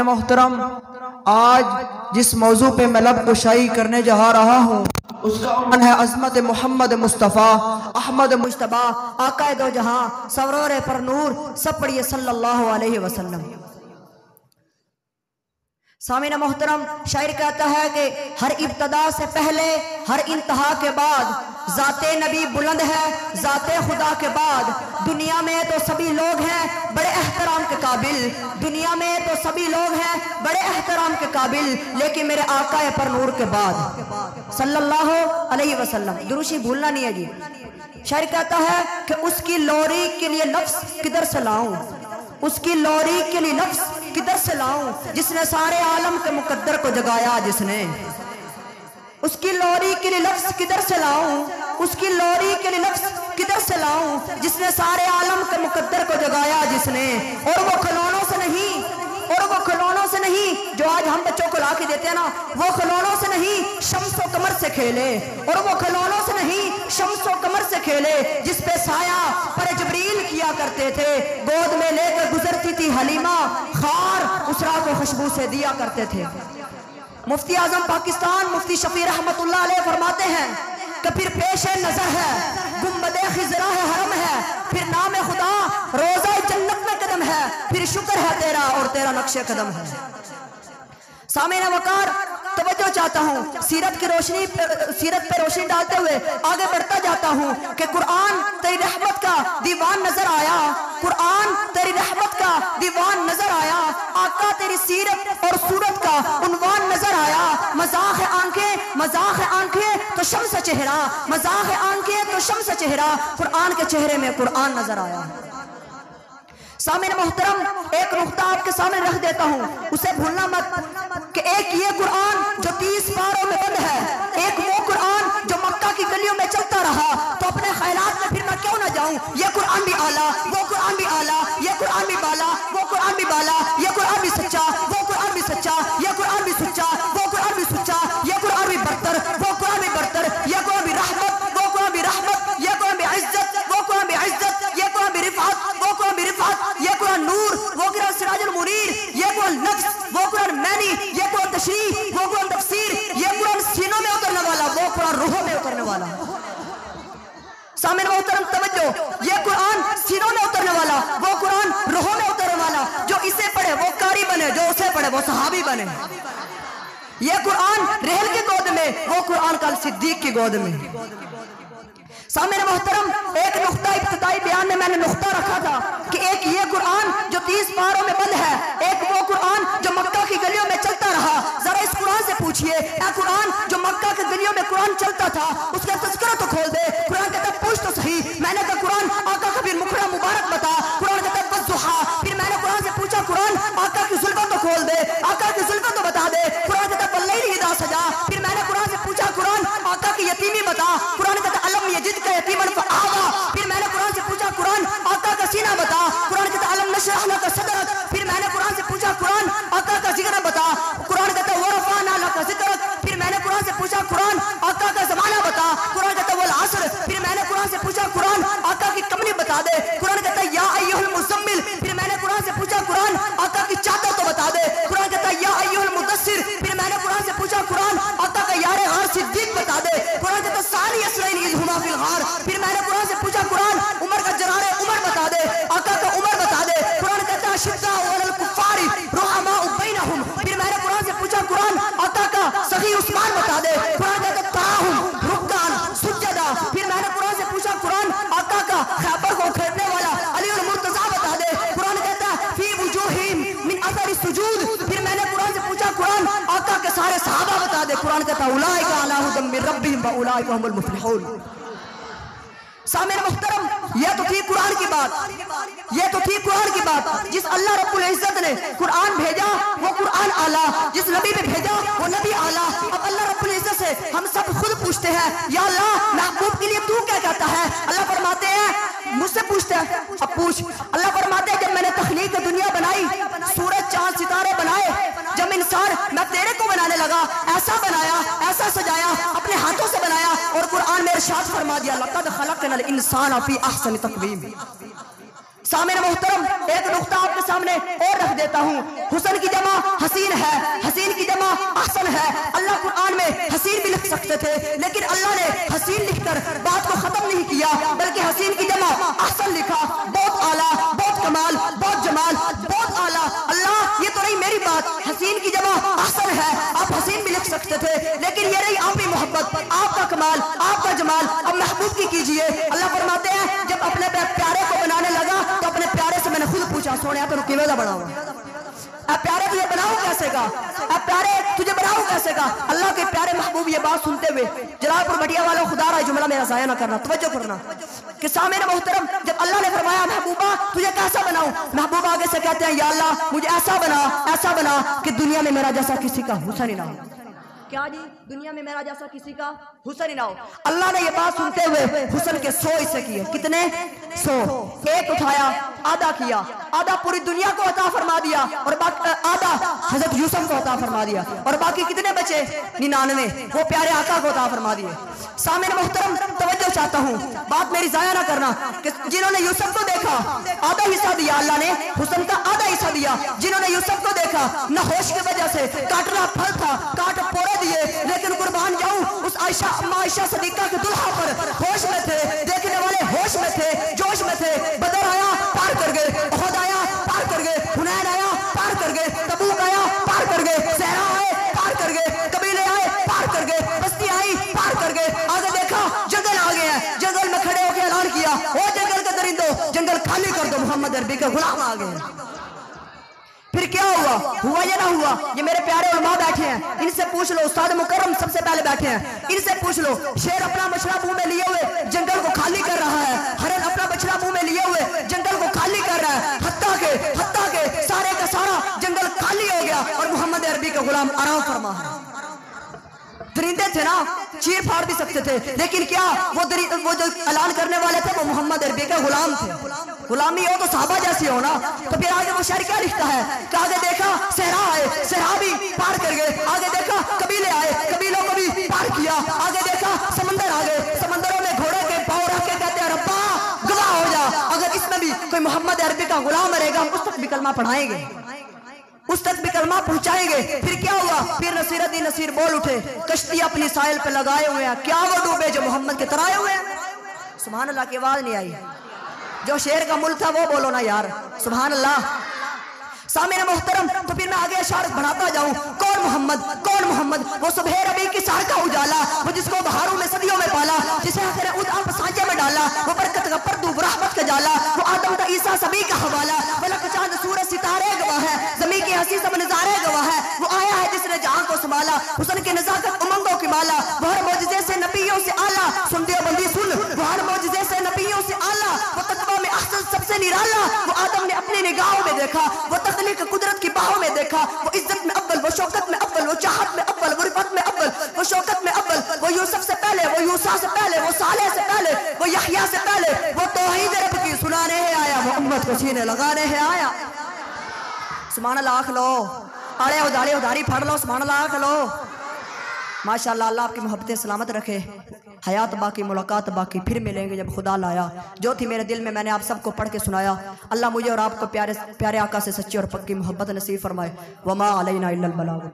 محترم، آج جس موضوع پہ میں لب گشائی کرنے جا رہا ہوں اس کا عنوان ہے عظمت محمد مصطفیٰ احمد مجتبیٰ آقا دو جہاں سرور پر نور، سب پڑھیے صلی اللہ علیہ وسلم۔ سامعین محترم، شاعر کہتا ہے کہ ہر ابتدا سے پہلے ہر انتہا کے بعد ذات نبی بلند ہے، ذات خدا کے بعد دنیا میں تو سبھی لوگ ہیں بڑے احترام کے قابل، دنیا میں تو سبھی لوگ ہیں بڑے احترام کے قابل، لیکن میرے آقا پر نور کے بعد صلی اللہ علیہ وسلم دروشی بھولنا نہیں ہے جی۔ شاعر کہتا ہے کہ اس کی لوری کے لیے لفظ کدھر سے لاؤں، اس کی لوری کے لیے لفظ کدھر سے لاؤں، جس نے سارے عالم کے مقدر کو جگایا، جس نے اس کی لوری کے لیے لفظ کدھر سے لاؤں، اس کی لوری کے لیے لفظ کدھر سے لاؤں، جس نے سارے عالم کے مقدر کو جگایا، جس نے اور وہ کھلونوں سے نہیں، اور وہ کھلونوں سے نہیں جو آج ہم بچوں کو لا کے دیتے ہیں نا، وہ کھلونوں سے نہیں شمس و قمر سے کھیلے، اور وہ کھلونوں سے نہیں شمس و قمر سے کھیلے، جس پہ سایہ پر جبریل کیا کرتے تھے، گود میں لے کر گزرتی تھی حلیمہ، خار اسرا کو خوشبو سے دیا کرتے تھے۔ مفتی اعظم پاکستان مفتی شفیع رحمت اللہ علیہ فرماتے ہیں کہ پھر پیش نظر ہے گنبد خضرا ہے، حرم ہے، پھر نام خدا روزہ جنت میں قدم ہے، پھر شکر ہے تیرا اور تیرا نقش قدم ہے۔ سامعین وقار، توجہ چاہتا ہوں، سیرت پہ روشنی ڈالتے ہوئے آگے بڑھتا جاتا ہوں کہ قرآن تیری رحمت کا دیوان نظر آیا، قرآن تیری رحمت کا دیوان نظر آیا، آقا تیری سیرت اور صورت کا عنوان نظر آیا، مذاق آنکھیں تو شمس چہرہ، مذاق آنکھیں تو شمس چہرہ، قرآن کے چہرے میں قرآن نظر آیا۔ سامعین محترم، ایک نقطہ آپ کے سامنے رکھ دیتا ہوں، اسے بھولنا مت کہ ایک یہ قرآن جو 30 پاروں میں بند ہے، ایک وہ قرآن جو مکہ کی گلیوں میں چلتا رہا، تو اپنے خیالات میں پھر میں کیوں نہ جاؤں، یہ قرآن بھی اعلیٰ، وہ قرآن بھی اعلیٰ، یہ قرآن بھی بالا، وہ قرآن بھی بالا، یہ قرآن بھی سچا، وہ قرآن بھی سچا، یہ قرآن بھی سچا، وہ قرآن بھی سچا، یہ قرآن بھی برتر، وہ قرآن بھی برتر، یہ قرآن بھی رحمت، وہ قرآن بھی رحمت، یہ قرآن بھی عزت، وہ قرآن بھی عزت، یہ قرآن بھی رفعت، وہ قرآن بھی رفعت، یہ قرآن نور، وہ قرآن سراج المنیر، یہ قرآن نفس، وہ قرآن معنی، یہ قرآن تشریح، وہ قرآن تفسیر، یہ قرآن سینوں میں اترنے والا، وہ قرآن روحوں میں اترنے والا۔ سامعین محترم توجہ، یہ قرآن سینوں میں اترنے والا، وہ قرآن روحوں میں اترنے والا، جو اسے پڑھے وہ قاری بنے، جو اسے پڑھے وہ صحابی بنے۔ یہ قرآن ریحل کی گود میں، وہ قرآن کل صدیق کی گود میں۔ سامعین محترم، ایک نقطہ ابتدائی بیان میں نے نقطہ رکھا تھا کہ ایک یہ قرآن جو 30 پاروں میں بند ہے، ایک وہ قرآن جو مکہ کی گلیوں میں چلتا رہا۔ ذرا اس قرآن سے پوچھئے، اے قرآن جو مکہ کی گلیوں میں قرآن چلتا تھا، اس کا تذکرہ تو کھول دے۔ قرآن کہتا ہے پوچھ تو صحیح، میں نے کہا قرآن آقا کا پھر مکھڑا مبارک بتا۔ قرآن کہتا ہے والضحیٰ، پھر میں نے قرآن سے پوچھا قرآن آقا کی زلفیں تو کھول دے، آقا کی زلفیں تو بتا دے۔ قرآن کہتا ہے واللیل اذا سجا، پھر میں نے قرآن سے پوچھا قرآن آقا کی یتیمی بتا۔ قرآن کہتا ہے الم یجد کا یتیما فآویٰ، پھر میں نے قرآن سے پوچھا قرآن آقا کا سینہ بتا۔ قرآن کہتا ہے الم نشرح لک صدرک، پھر میں نے قرآن سے پوچھا قرآن آقا کا ذکر بتا۔ قرآن کہتا ہے ورفعنا لک ذکرک، پھر میں نے قرآن سے پوچھا قرآن آقا کا زمانہ بتا۔ قرآن کہتا ہے والعصر، پھر میں نے قرآن سے پوچھا قرآن آقا کی کمری بتا دے۔ قرآن کہتا ہے یا ایھا المزمل، پھر میں نے قرآن سے پوچھا قرآن آقا کی چادر تو بتا دے۔ قرآن کہتا ہے یا ایھا المدثر، پھر میں نے قرآن سے پوچھا قرآن آقا کا یار غار صدیق بتا دے۔ قرآن کہتا ہے ثانی اثنین اذ ھما فی الغار، پھر میں نے قرآن سے پوچھا قرآن عمر کا جرار عمر بتا دے، آقا کا عمر بتا دے۔ قرآن کہتا ہے اشداء علی الکفار رحماء بینہم، پھر میں نے قرآن سے پوچھا قرآن آقا کا سخی عثمان بتا دے۔ قرآن کہتا ہے تراہم رکعا سجدا، پھر میں نے قرآن سے پوچھا قرآن آقا کا خیبر کو کھیرنے والا علی المرتضیٰ بتا دے۔ قرآن کہتا ہے فی وجوہہم من اثر السجود، پھر میں نے قرآن سے پوچھا قرآن آقا کے سارے صحابہ بتا دے۔ قرآن کہتا ہے اولئک علی ھدی من ربہم واولئک ھم المفلحون۔ سامعین محترم، یہ تو تھی قرآن کی بات، یہ تو تھی قرآن کی بات۔ جس اللہ رب العزت نے قرآن بھیجا وہ قرآن اعلیٰ، جس نبی نے بھیجا وہ نبی اعلیٰ۔ اب اللہ رب العزت سے ہم سب خود پوچھتے ہیں یا اللہ محبوب کے لیے تو کیا کہتا ہے؟ اللہ فرماتے ہیں مجھ سے پوچھتے ہیں، اب پوچھ۔ اللہ فرماتے ہیں جب میں نے تخلیق دنیا بنائی، سورج چاند ستارے بنائے، جب انسان میں تیرے کو بنانے لگا، ایسا بنایا، ایسا سجایا، اپنے ہاتھوں سے بنایا، اور قرآن میں ارشاد فرما دیا لقد خلقنا الانسان فی احسن تقویم۔ سامعین محترم، ایک نقطہ آپ کے سامنے اور رکھ دیتا ہوں، حسن کی جمع حسین ہے، حسین کی جمع احسن ہے۔ اللہ قرآن میں حسین بھی لکھ سکتے تھے، لیکن اللہ نے حسین لکھ کر بات کو ختم نہیں کیا، بلکہ حسین کی جمع احسن لکھا۔ بہت اعلیٰ، بہت کمال، بہت جمال، بہت اعلیٰ۔ اللہ یہ تو نہیں میری بات، حسین کی جمع احسن ہے، آپ حسین بھی لکھ سکتے تھے، لیکن یہ رہی آپ کی محبت، آپ کا کمال، آپ کا جمال۔ اب محبوب کی کیجئے۔ اللہ فرماتے ہیں جب اپنے پیارے کو بنانے لگا تو اپنے پیارے سے میں نے خود پوچھا، سونیا تو کیویں دا بناؤں؟ اے پیارے تجھے بناؤں کیسے گا؟ اے پیارے تجھے بناؤں کیسے گا؟ اللہ کے پیارے محبوب یہ بات سنتے ہوئے، جلال پور بٹیا والوں خدا رہا جملہ میرا ضائع نہ کرنا، توجہ کرنا کہ سامعین محترم، جب اللہ نے فرمایا محبوبہ تجھے کیسا بناؤں، محبوب آگے سے کہتے ہیں یا اللہ مجھے ایسا بنا کہ دنیا میں میرا جیسا کسی کا حسن ہی نہ ہو۔ کیا جی؟ دنیا میں میرا جیسا کسی کا حسن ہی نہ ہو۔ اللہ نے یہ بات سنتے ہوئے حسن کے 100 حصے کیے۔ کتنے؟ 100۔ ایک اٹھایا، آدھا کیا، آدھا پوری دنیا کو عطا فرما دیا، اور آدھا حضرت یوسف کو عطا فرما دیا، اور باقی کتنے بچے؟ 99 وہ پیارے آقا کو عطا فرما دیے۔ سامعین محترم توجہ چاہتا ہوں، بات میری ضائع نہ کرنا، کہ جنہوں نے یوسف کو دیکھا آدھا حصہ دیا اللہ نے، حسن کا آدھا حصہ دیا۔ جنہوں نے یوسف کو دیکھا نہ ہوش کی وجہ سے کاٹنا پھل تھا، کاٹ پورے دیے، لیکن قربان جاؤں اس عائشہ صدیقہ کے دلہا پر ہوش میں تھے، دیکھنے والے ہوش میں تھے، جوش میں تھے۔ بدر آیا پار کر گئے، احد آیا پار کر گئے، حنین آیا پار کر گئے، تبوک آیا پار کر گئے، صحرا آئے پار کر گئے، قبیلے آئے پار کر گئے، بستی آئی پار کر گئے۔ آگے دیکھا جنگل آ گئے ہیں، جنگل میں کھڑے ہو کے اعلان کیا او جنگل کے درندوں جنگل خالی کر دو، محمد عربی کے غلام آ گئے ہیں۔ پھر کیا ہوا یا نہ ہوا؟ یہ میرے پیارے علماء بیٹھے ہیں، ان سے پوچھ لو، استاد مکرم سب سے پہلے بیٹھے ہیں، ان سے پوچھ لو، شیر اپنا بچڑا منہ میں لیے ہوئے جنگل کو خالی کر رہا ہے، ہرن اپنا بچڑا منہ میں لیے ہوئے جنگل کو خالی کر رہا ہے، حتیٰ کہ سارے کا سارا جنگل خالی ہو گیا اور محمد عربی کا غلام آرام فرما ہے۔ درندے تھے نا، چیر پھاڑ بھی سکتے تھے، لیکن کیا وہ جو اعلان کرنے والے تھے وہ محمد عربی کے غلام تھے۔ غلامی ہو تو صحابہ جیسی ہو نا۔ تو پھر آگے وہ شعر کیا لکھتا ہے کہ آگے دیکھا صحرا آئے، صحرا بھی پار کر گئے، آگے دیکھا قبیلے آئے، قبیلوں کو بھی پار کیا، آگے دیکھا سمندر آ گئے، سمندروں میں گھوڑے کے پاؤں رکھ کے کہتے ہیں ربا گواہ ہو جا، اگر اس میں بھی کوئی محمد عربی کا غلام مرے گا اس تک بھی کلمہ پڑھائیں گے، اس تک بھی کلمہ پہنچائیں گے۔ پھر کیا ہوا؟ پھر نصیر الدین نصیر بول اٹھے، کشتی اپنی ساحل پہ لگائے ہوئے ہیں، کیا وہ ڈوبے جو محمد کے ترائے ہوئے ہیں؟ سبحان اللہ کی آواز نہیں آئی، جو شیر کا ملک تھا وہ بولو نا یار، سبحان اللہ۔ سامعین محترم تو پھر میں آگے اشارت بڑھاتا جاؤں، کون محمد؟ وہ صبح ربیع کی سحر کا اجالا، وہ جس کو بہاروں میں صدیوں میں پالا، جسے حسن آپ سانچے میں ڈالا، وہ برکت کا پردو رحمت کا جالا، وہ آدم تا عیسیٰ سبھی کا حوالہ، فلک چاند سورج ستارے گواہ ہے، زمین کی ہنسی سب نظارے گواہ ہے، وہ آیا ہے جس نے جہاں کو سنبھالا، حسن کے نزاکت امنگوں کی مالا، وہ ہر معجزے سے نبیوں سے اعلیٰ، سن دیوبندی سن، وہ ہر معجزے سے نبیوں سے اعلیٰ، وہ تقویٰ میں احسن سب سے نرالا، وہ آدم نے اپنی نگاہوں میں دیکھا، وہ تخلیق قدرت کی باہوں میں دیکھا، وہ عزت میں اول، وہ شوکت میں اول، وہ چاہت میں اول، وہ رفعت میں اول، وہ شوکت میں اول، وہ یوسف سے پہلے، وہ یوسیٰ سے پہلے، وہ صالح سے پہلے، وہ یحییٰ سے پہلے، وہ توحید رب کی سنانے ہے آیا، وہ امت کو سینے لگانے ہے آیا۔ سبحان اللہ آنکھ لو، آڑے ادھاری پھڑ لو، سبحان اللہ آنکھ لو۔ ماشاءاللہ اللہ آپ کی محبتیں سلامت رکھے، حیات باقی ملاقات باقی، پھر ملیں گے جب خدا لایا۔ جو تھی میرے دل میں میں نے آپ سب کو پڑھ کے سنایا، اللہ مجھے اور آپ کو پیارے آقا سے سچی اور پکی محبت نصیب فرمائے۔ وما علینا الا البلاغ۔